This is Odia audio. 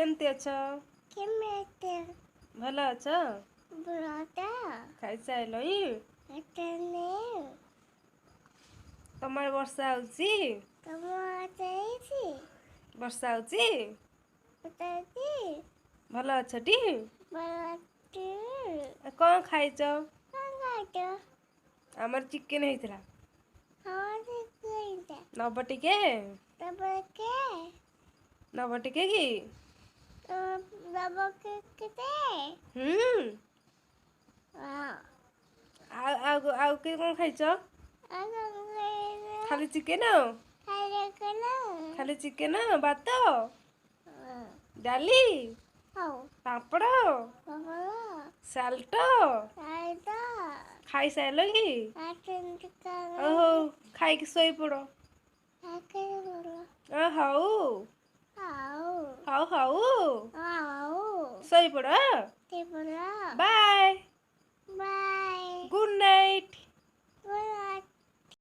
କେମିତି ଅଛ? କେମିତି ଭଲ ଅଛ? ବୁଢ଼ାଟା ଖାଇସାରିଲଣି? ଏତେନେ ତମ ଆଡ଼େ ବର୍ଷା ହଉଛି? ତମ ଦେଇଛି ବର୍ଷା ହଉଛି? ଉତାଛି ଭଲ ଅଛଟି? ବଳତି କ'ଣ ଖାଇଛ? ଖାଇଛ ଆମର ଚିକେନ୍ ହେଇଥିଲା। ହଁ ଖାଇଛ ନବ ଟିକେ? ତାପରେ କେ ନବ ଟିକେ କି? ବାବା କେତେ ଆଉ କି କ'ଣ ଖାଇଛ? ଖାଲି ଚିକେନ୍? ଖାଲି ଚିକେନ୍ ଭାତ ଡାଲି ପାମ୍ପଡ଼ ସାଲଟ ଖାଇସାରିଲ କି? ଓହୋ ଖାଇକି ଶୋଇପଡ଼। ହଉ ହଉ ହଉ ଶୋଇପଡ଼। ବାଏ।